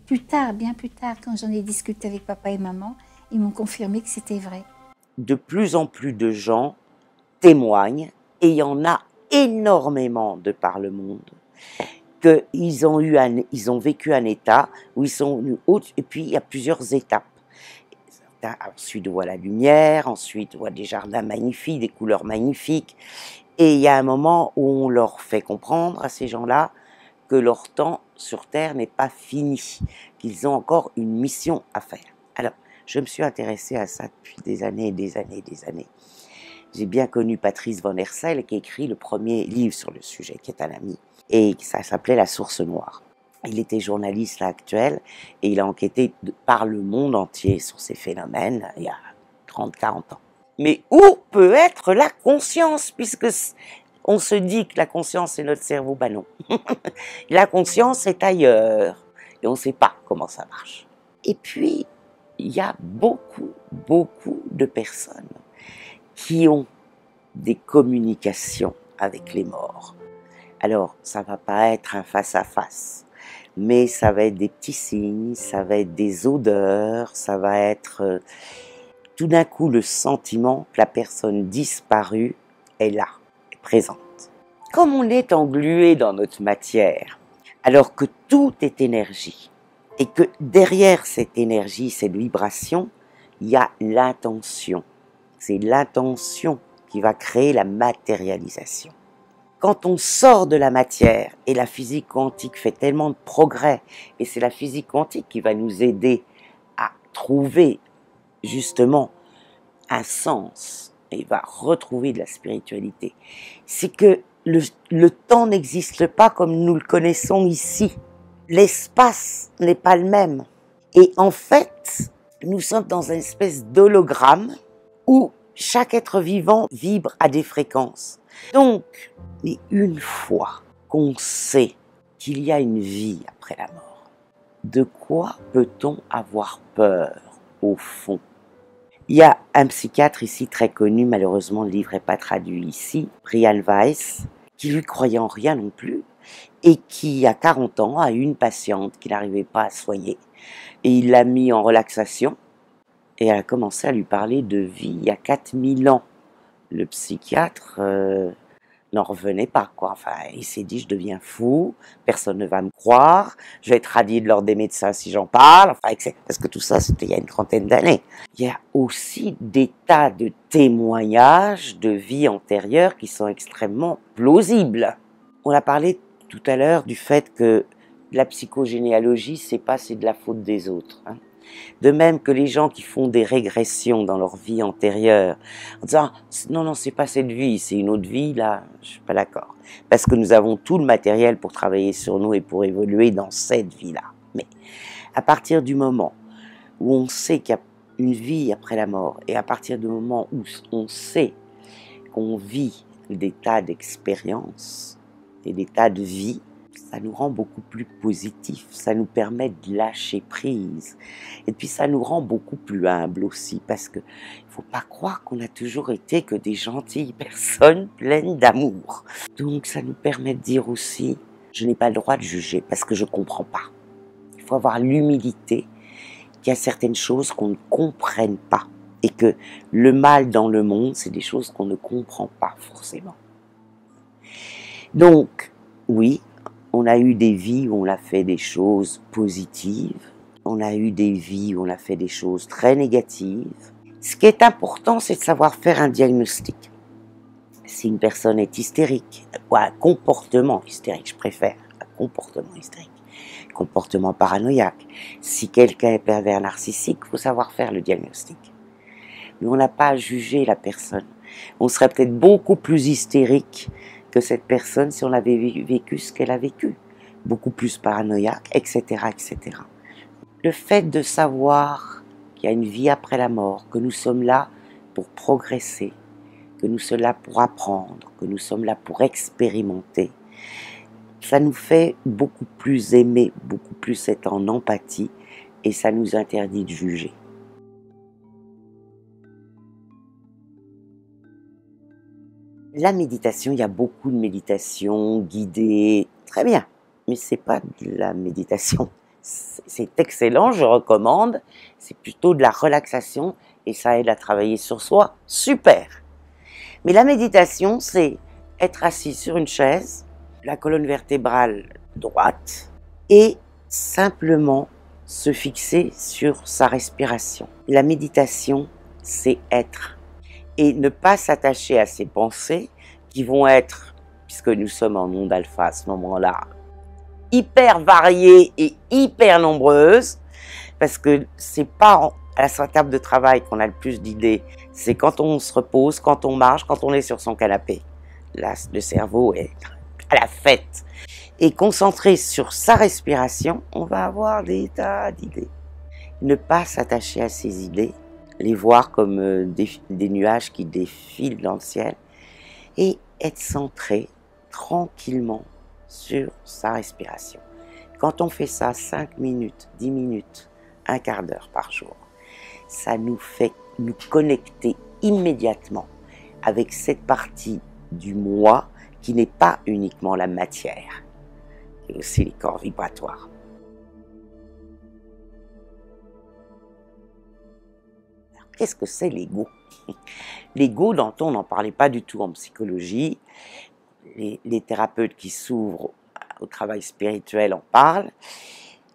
plus tard, bien plus tard, quand j'en ai discuté avec papa et maman, ils m'ont confirmé que c'était vrai. De plus en plus de gens témoignent, et il y en a énormément de par le monde, qu'ils ont vécu un état où ils sont venus haut, et puis il y a plusieurs étapes. Ensuite, on voit la lumière, ensuite, on voit des jardins magnifiques, des couleurs magnifiques, et il y a un moment où on leur fait comprendre à ces gens-là que leur temps sur Terre n'est pas fini, qu'ils ont encore une mission à faire. Alors, je me suis intéressée à ça depuis des années et des années et des années. J'ai bien connu Patrice Van Hersel qui a écrit le premier livre sur le sujet, qui est un ami, et ça s'appelait La Source Noire. Il était journaliste là, actuel et il a enquêté par le monde entier sur ces phénomènes il y a 30-40 ans. Mais où peut être la conscience, puisque on se dit que la conscience c'est notre cerveau? Ben non. La conscience est ailleurs et on ne sait pas comment ça marche. Et puis, il y a beaucoup de personnes qui ont des communications avec les morts. Alors, ça ne va pas être un face-à-face, mais ça va être des petits signes, ça va être des odeurs, ça va être tout d'un coup le sentiment que la personne disparue est là, est présente. Comme on est englué dans notre matière, alors que tout est énergie, et que derrière cette énergie, cette vibration, il y a l'intention. C'est l'intention qui va créer la matérialisation. Quand on sort de la matière, et la physique quantique fait tellement de progrès, et c'est la physique quantique qui va nous aider à trouver justement un sens, et va retrouver de la spiritualité, c'est que le temps n'existe pas comme nous le connaissons ici. L'espace n'est pas le même. Et en fait, nous sommes dans une espèce d'hologramme où chaque être vivant vibre à des fréquences. Donc, mais une fois qu'on sait qu'il y a une vie après la mort, de quoi peut-on avoir peur au fond? Il y a un psychiatre ici très connu, malheureusement le livre n'est pas traduit ici, Brian Weiss, qui lui croyait en rien non plus, et qui, à 40 ans, a eu une patiente qu'il n'arrivait pas à soigner. Et il l'a mis en relaxation, et elle a commencé à lui parler de vie il y a 4000 ans. Le psychiatre n'en revenait pas, quoi. Enfin, il s'est dit, je deviens fou, personne ne va me croire, je vais être radié de l'ordre des médecins si j'en parle, enfin, parce que tout ça, c'était il y a une trentaine d'années. Il y a aussi des tas de témoignages de vie antérieure qui sont extrêmement plausibles. On a parlé tout à l'heure du fait que la psychogénéalogie, c'est de la faute des autres, hein. De même que les gens qui font des régressions dans leur vie antérieure, en disant non, c'est pas cette vie, c'est une autre vie, là, je suis pas d'accord. Parce que nous avons tout le matériel pour travailler sur nous et pour évoluer dans cette vie-là. Mais à partir du moment où on sait qu'il y a une vie après la mort, et à partir du moment où on sait qu'on vit des tas d'expériences et des tas de vies, ça nous rend beaucoup plus positifs, ça nous permet de lâcher prise. Et puis ça nous rend beaucoup plus humbles aussi, parce que il faut pas croire qu'on a toujours été que des gentilles personnes pleines d'amour. Donc ça nous permet de dire aussi, je n'ai pas le droit de juger parce que je comprends pas. Il faut avoir l'humilité qu'il y a certaines choses qu'on ne comprenne pas et que le mal dans le monde, c'est des choses qu'on ne comprend pas forcément. Donc, oui, on a eu des vies où on a fait des choses positives, on a eu des vies où on a fait des choses très négatives. Ce qui est important, c'est de savoir faire un diagnostic. Si une personne est hystérique, ou un comportement hystérique, je préfère, un comportement hystérique, comportement paranoïaque. Si quelqu'un est pervers narcissique, il faut savoir faire le diagnostic. Mais on n'a pas à juger la personne. On serait peut-être beaucoup plus hystérique que cette personne si on avait vécu ce qu'elle a vécu. Beaucoup plus paranoïaque, etc., etc. Le fait de savoir qu'il y a une vie après la mort, que nous sommes là pour progresser, que nous sommes là pour apprendre, que nous sommes là pour expérimenter, ça nous fait beaucoup plus aimer, beaucoup plus être en empathie et ça nous interdit de juger. La méditation, il y a beaucoup de méditations guidées, très bien, mais c'est pas de la méditation. C'est excellent, je recommande, c'est plutôt de la relaxation et ça aide à travailler sur soi, super. Mais la méditation, c'est être assis sur une chaise, la colonne vertébrale droite et simplement se fixer sur sa respiration. La méditation, c'est être et ne pas s'attacher à ses pensées qui vont être, puisque nous sommes en monde alpha à ce moment-là, hyper variées et hyper nombreuses, parce que c'est pas à sa table de travail qu'on a le plus d'idées, c'est quand on se repose, quand on marche, quand on est sur son canapé. Là, le cerveau est à la fête. Et concentré sur sa respiration, on va avoir des tas d'idées. Ne pas s'attacher à ces idées, les voir comme des nuages qui défilent dans le ciel, et être centré tranquillement sur sa respiration. Quand on fait ça 5 minutes, 10 minutes, un quart d'heure par jour, ça nous fait nous connecter immédiatement avec cette partie du moi qui n'est pas uniquement la matière, et aussi les corps vibratoires. Alors, qu'est-ce que c'est l'ego? L'ego, dont on n'en parlait pas du tout en psychologie, les thérapeutes qui s'ouvrent au travail spirituel en parlent.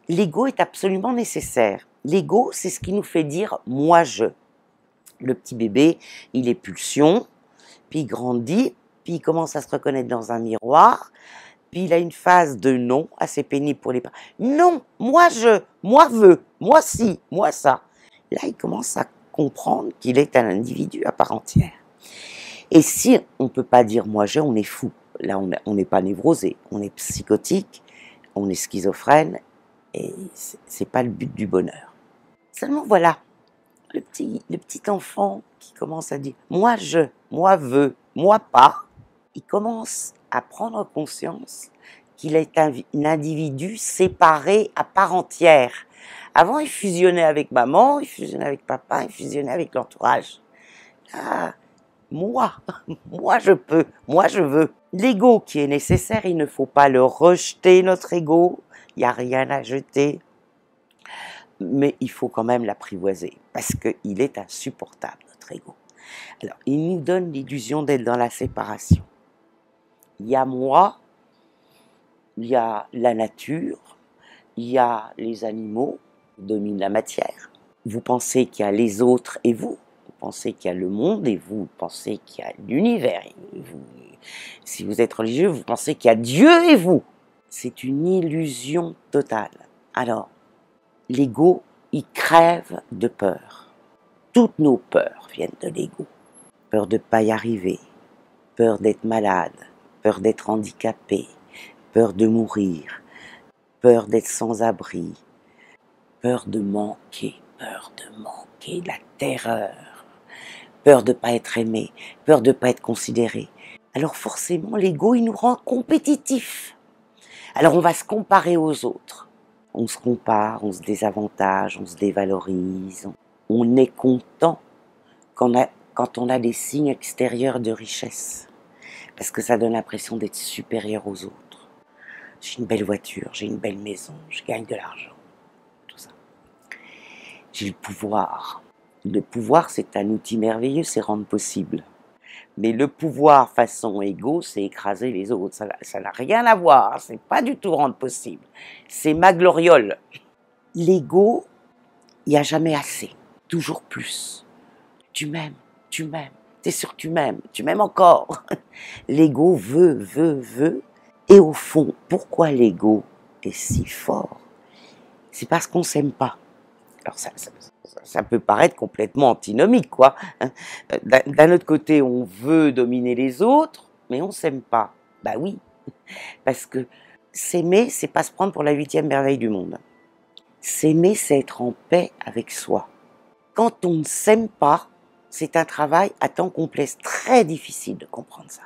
L'ego est absolument nécessaire. L'ego, c'est ce qui nous fait dire « moi je ». Le petit bébé, il est pulsion, puis il grandit, puis il commence à se reconnaître dans un miroir, puis il a une phase de non, assez pénible pour les parents. Non, moi je, moi veux, moi si, moi ça. Là, il commence à comprendre qu'il est un individu à part entière. Et si on ne peut pas dire moi je, on est fou. Là, on n'est pas névrosé, on est psychotique, on est schizophrène, et c'est pas le but du bonheur. Seulement voilà, le petit enfant qui commence à dire moi je, moi veux, moi pas, il commence à prendre conscience qu'il est un individu séparé à part entière. Avant, il fusionnait avec maman, il fusionnait avec papa, il fusionnait avec l'entourage. Là, moi je peux, moi je veux. L'ego qui est nécessaire, il ne faut pas le rejeter, notre ego, il n'y a rien à jeter, mais il faut quand même l'apprivoiser, parce qu'il est insupportable, notre ego. Alors, il nous donne l'illusion d'être dans la séparation. Il y a moi, il y a la nature, il y a les animaux qui dominent la matière. Vous pensez qu'il y a les autres et vous pensez qu'il y a le monde et vous pensez qu'il y a l'univers. Si vous êtes religieux, vous pensez qu'il y a Dieu et vous. C'est une illusion totale. Alors, l'ego, il crève de peur. Toutes nos peurs viennent de l'ego. Peur de ne pas y arriver, peur d'être malade, peur d'être handicapé, peur de mourir, peur d'être sans abri, peur de manquer, de la terreur, peur de ne pas être aimé, peur de ne pas être considéré. Alors forcément, l'ego, il nous rend compétitifs. Alors on va se comparer aux autres. On se compare, on se désavantage, on se dévalorise. On est content quand on a des signes extérieurs de richesse. Parce que ça donne l'impression d'être supérieur aux autres. J'ai une belle voiture, j'ai une belle maison, je gagne de l'argent, tout ça. J'ai le pouvoir. Le pouvoir, c'est un outil merveilleux, c'est rendre possible. Mais le pouvoir façon égo, c'est écraser les autres. Ça n'a rien à voir, c'est pas du tout rendre possible. C'est ma gloriole. L'ego, il n'y a jamais assez, toujours plus. Tu m'aimes, t'es sûr que tu m'aimes encore. L'ego veut. Et au fond, pourquoi l'ego est si fort? C'est parce qu'on ne s'aime pas. Alors ça peut paraître complètement antinomique, quoi. D'un autre côté, on veut dominer les autres, mais on ne s'aime pas. Bah oui, parce que s'aimer, c'est pas se prendre pour la 8e merveille du monde. S'aimer, c'est être en paix avec soi. Quand on ne s'aime pas, c'est un travail à temps complet. C'est très difficile de comprendre ça.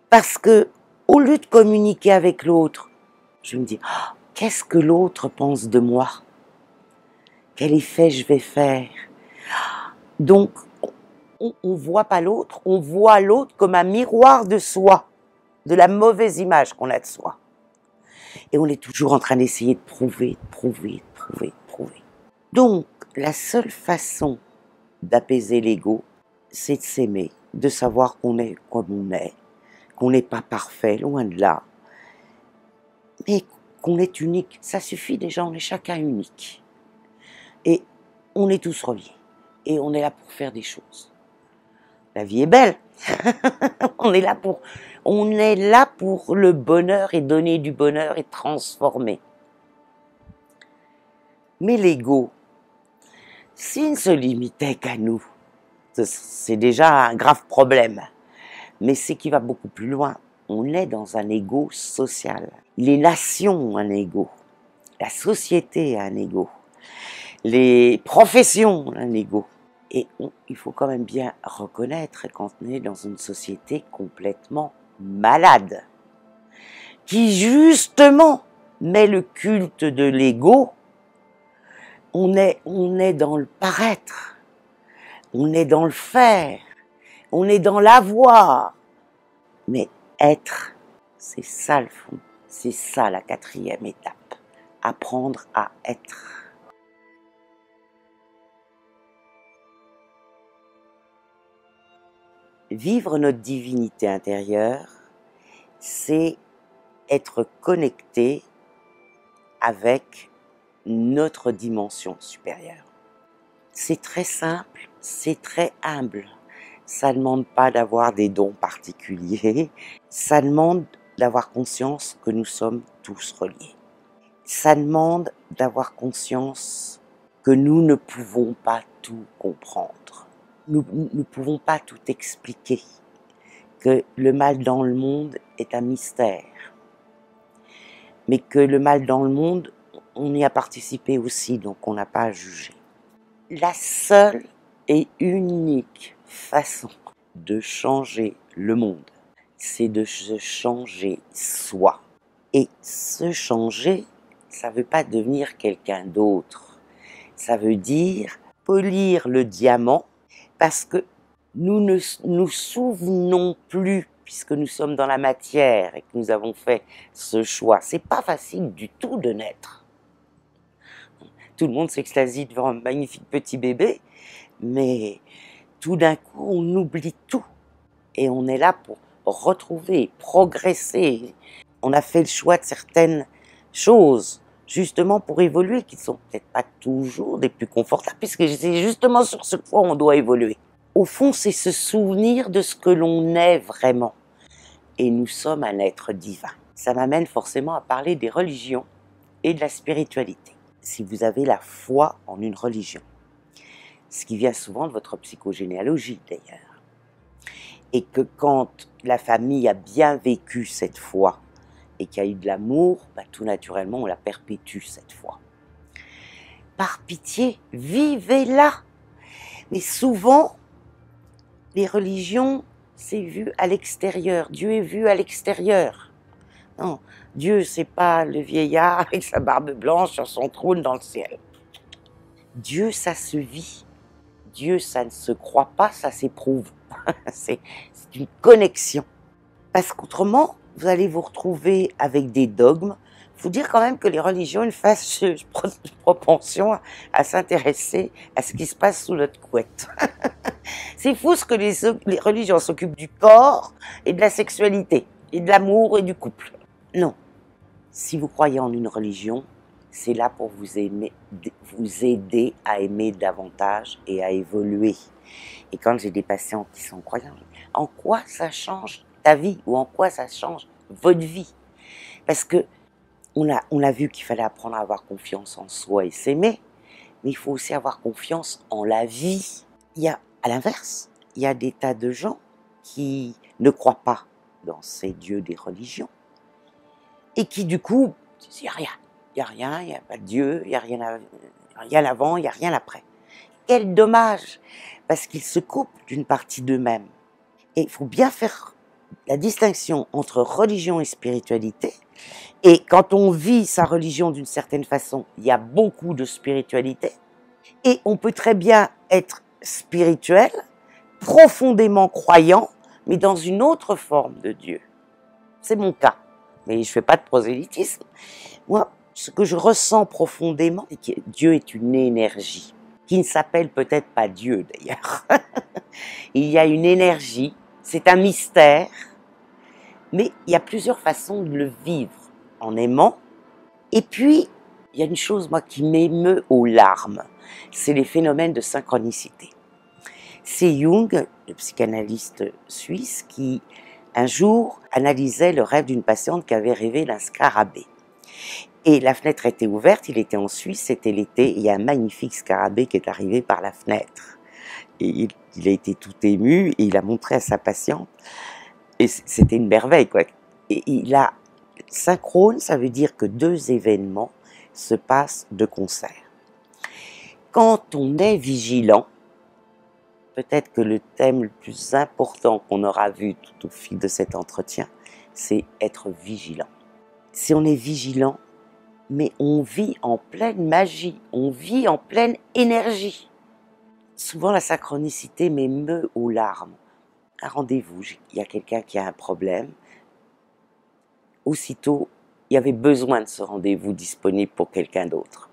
Parce que, au lieu de communiquer avec l'autre, je me dis, oh, qu'est-ce que l'autre pense de moi? Quel effet je vais faire? Donc, on ne voit pas l'autre, on voit l'autre comme un miroir de soi, de la mauvaise image qu'on a de soi. Et on est toujours en train d'essayer de prouver. Donc, la seule façon d'apaiser l'ego, c'est de s'aimer, de savoir qu'on est comme on est, qu'on n'est pas parfait, loin de là, mais qu'on est unique. Ça suffit déjà, on est chacun unique. Et on est tous reliés. Et on est là pour faire des choses. La vie est belle. on est là pour le bonheur et donner du bonheur et transformer. Mais l'ego, s'il ne se limitait qu'à nous, c'est déjà un grave problème. Mais c'est qui va beaucoup plus loin. On est dans un ego social. Les nations ont un ego. La société a un ego. Les professions ont un ego. Et il faut quand même bien reconnaître qu'on est dans une société complètement malade, qui justement met le culte de l'ego. On est dans le paraître, on est dans le faire, on est dans l'avoir. Mais être, c'est ça le fond, c'est ça la 4e étape. Apprendre à être. Vivre notre divinité intérieure, c'est être connecté avec notre dimension supérieure. C'est très simple, c'est très humble. Ça ne demande pas d'avoir des dons particuliers, ça demande d'avoir conscience que nous sommes tous reliés. Ça demande d'avoir conscience que nous ne pouvons pas tout comprendre. Nous ne pouvons pas tout expliquer, que le mal dans le monde est un mystère, mais que le mal dans le monde, on y a participé aussi, donc on n'a pas à juger. La seule et unique façon de changer le monde, c'est de se changer soi. Et se changer, ça ne veut pas devenir quelqu'un d'autre. Ça veut dire polir le diamant, parce que nous ne nous souvenons plus, puisque nous sommes dans la matière et que nous avons fait ce choix. C'est pas facile du tout de naître. Tout le monde s'extasie devant un magnifique petit bébé, mais tout d'un coup, on oublie tout. Et on est là pour retrouver, progresser. On a fait le choix de certaines choses, justement pour évoluer, qui ne sont peut-être pas toujours des plus confortables, puisque c'est justement sur ce point où on doit évoluer. Au fond, c'est se souvenir de ce que l'on est vraiment. Et nous sommes un être divin. Ça m'amène forcément à parler des religions et de la spiritualité. Si vous avez la foi en une religion, ce qui vient souvent de votre psychogénéalogie d'ailleurs, et que quand la famille a bien vécu cette foi, et qu'il y a eu de l'amour, tout naturellement on la perpétue cette foi. Par pitié, vivez-la. Mais souvent, les religions, c'est vu à l'extérieur. Dieu est vu à l'extérieur. Non, Dieu, c'est pas le vieillard avec sa barbe blanche sur son trône dans le ciel. Dieu, ça se vit. Dieu, ça ne se croit pas, ça s'éprouve. C'est une connexion. Parce qu'autrement, vous allez vous retrouver avec des dogmes. Il faut dire quand même que les religions une fassent propension à s'intéresser à ce qui se passe sous notre couette. C'est fou ce que les religions s'occupent du corps et de la sexualité, et de l'amour et du couple. Non. Si vous croyez en une religion, c'est là pour vous aider à aimer davantage et à évoluer. Et quand j'ai des patients qui sont croyants, en quoi ça change ta vie ou en quoi ça change votre vie? Parce que on a vu qu'il fallait apprendre à avoir confiance en soi et s'aimer, mais il faut aussi avoir confiance en la vie. Il y a, à l'inverse, il y a des tas de gens qui ne croient pas dans ces dieux des religions et qui du coup disent il n'y a rien. Il n'y a rien, il n'y a pas de Dieu, il n'y a rien avant, il n'y a rien après. Quel dommage, parce qu'ils se coupent d'une partie d'eux-mêmes. Et il faut bien faire la distinction entre religion et spiritualité. Et quand on vit sa religion d'une certaine façon, il y a beaucoup de spiritualité. Et on peut très bien être spirituel, profondément croyant, mais dans une autre forme de Dieu. C'est mon cas. Mais je ne fais pas de prosélytisme. Moi, ce que je ressens profondément, c'est que Dieu est une énergie, qui ne s'appelle peut-être pas Dieu d'ailleurs. Il y a une énergie, c'est un mystère, mais il y a plusieurs façons de le vivre, en aimant. Et puis, il y a une chose, moi, qui m'émeut aux larmes, c'est les phénomènes de synchronicité. C'est Jung, le psychanalyste suisse, qui, un jour, analysait le rêve d'une patiente qui avait rêvé d'un scarabée. Et la fenêtre était ouverte, il était en Suisse, c'était l'été, et il y a un magnifique scarabée qui est arrivé par la fenêtre. Et il a été tout ému, et il a montré à sa patiente, et c'était une merveille, quoi. Et il a synchrone, ça veut dire que deux événements se passent de concert. Quand on est vigilant, peut-être que le thème le plus important qu'on aura vu tout au fil de cet entretien, c'est être vigilant. Si on est vigilant, mais on vit en pleine magie, on vit en pleine énergie. Souvent la synchronicité m'émeut aux larmes. Un rendez-vous, il y a quelqu'un qui a un problème. Aussitôt, il y avait besoin de ce rendez-vous disponible pour quelqu'un d'autre.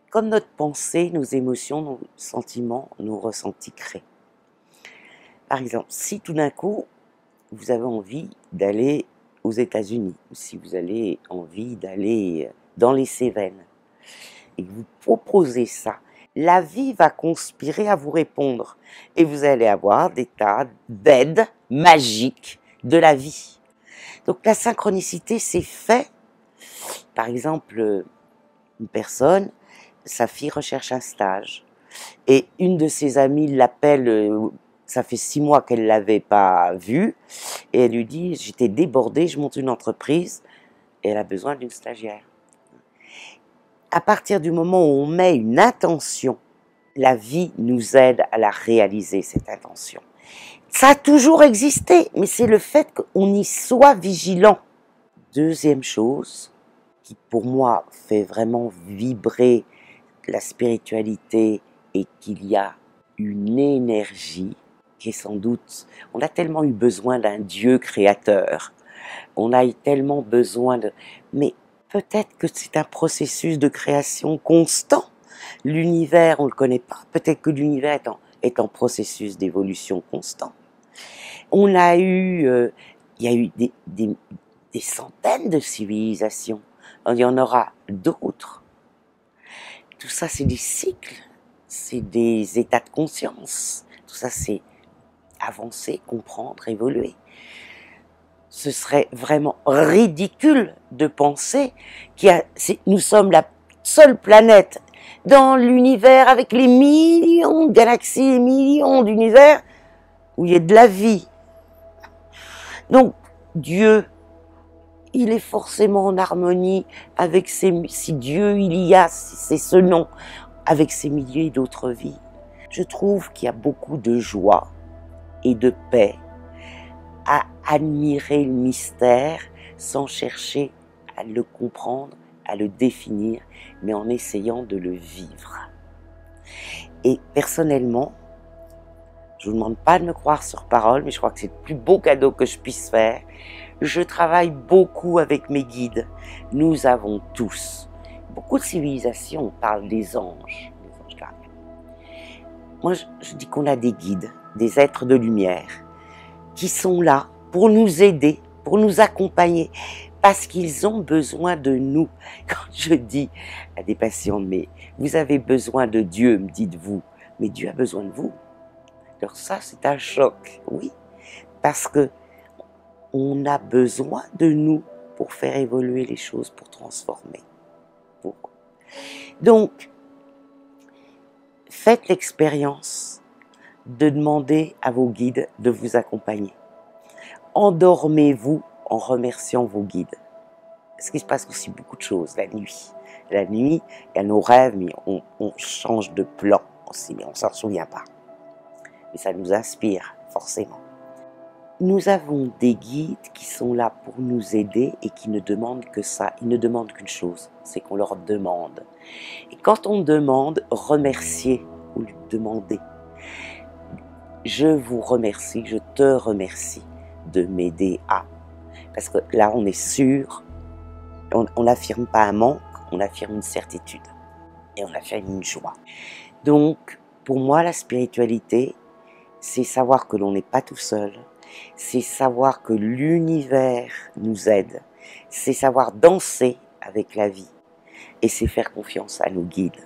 Comme notre pensée, nos émotions, nos sentiments, nos ressentis créent. Par exemple, si tout d'un coup, vous avez envie d'aller aux États-Unis, ou si vous avez envie d'aller dans les Cévennes, et que vous proposez ça, la vie va conspirer à vous répondre, et vous allez avoir des tas d'aides magiques de la vie. Donc la synchronicité, c'est fait. Par exemple, une personne, sa fille recherche un stage, et une de ses amies l'appelle, ça fait 6 mois qu'elle ne l'avait pas vue, et elle lui dit « j'étais débordée, je monte une entreprise, et elle a besoin d'une stagiaire ». À partir du moment où on met une intention, la vie nous aide à la réaliser, cette intention. Ça a toujours existé, mais c'est le fait qu'on y soit vigilant. Deuxième chose, qui pour moi fait vraiment vibrer la spiritualité, et qu'il y a une énergie qui est sans doute... On a tellement eu besoin d'un Dieu créateur, on a eu tellement besoin de... Mais peut-être que c'est un processus de création constant. L'univers, on ne le connaît pas. Peut-être que l'univers est en processus d'évolution constant. On a eu... il y a eu des centaines de civilisations. Il y en aura d'autres. Tout ça, c'est des cycles. C'est des états de conscience. Tout ça, c'est avancer, comprendre, évoluer. Ce serait vraiment ridicule de penser nous sommes la seule planète dans l'univers avec les millions de galaxies, les millions d'univers où il y a de la vie. Donc, Dieu, il est forcément en harmonie avec si Dieu il y a, si c'est ce nom, avec ces milliers d'autres vies. Je trouve qu'il y a beaucoup de joie et de paix à admirer le mystère sans chercher à le comprendre, à le définir, mais en essayant de le vivre. Et personnellement, je ne vous demande pas de me croire sur parole, mais je crois que c'est le plus beau cadeau que je puisse faire. Je travaille beaucoup avec mes guides. Nous avons tous, beaucoup de civilisations parlent des anges gardiens. Moi, je dis qu'on a des guides, des êtres de lumière, qui sont là pour nous aider, pour nous accompagner, parce qu'ils ont besoin de nous. Quand je dis à des patients, mais vous avez besoin de Dieu, me dites-vous, mais Dieu a besoin de vous. Alors ça, c'est un choc, oui, parce que on a besoin de nous pour faire évoluer les choses, pour transformer. Donc, faites l'expérience de demander à vos guides de vous accompagner. Endormez-vous en remerciant vos guides. Parce qu'il se passe aussi beaucoup de choses la nuit. La nuit, il y a nos rêves, mais on change de plan aussi, mais on ne s'en souvient pas. Mais ça nous inspire, forcément. Nous avons des guides qui sont là pour nous aider et qui ne demandent que ça. Ils ne demandent qu'une chose, c'est qu'on leur demande. Et quand on demande, remerciez ou lui demandez. Je vous remercie, je te remercie de m'aider à. Parce que là, on est sûr, on n'affirme pas un manque, on affirme une certitude. Et on affirme une joie. Donc, pour moi, la spiritualité, c'est savoir que l'on n'est pas tout seul. C'est savoir que l'univers nous aide. C'est savoir danser avec la vie. Et c'est faire confiance à nos guides.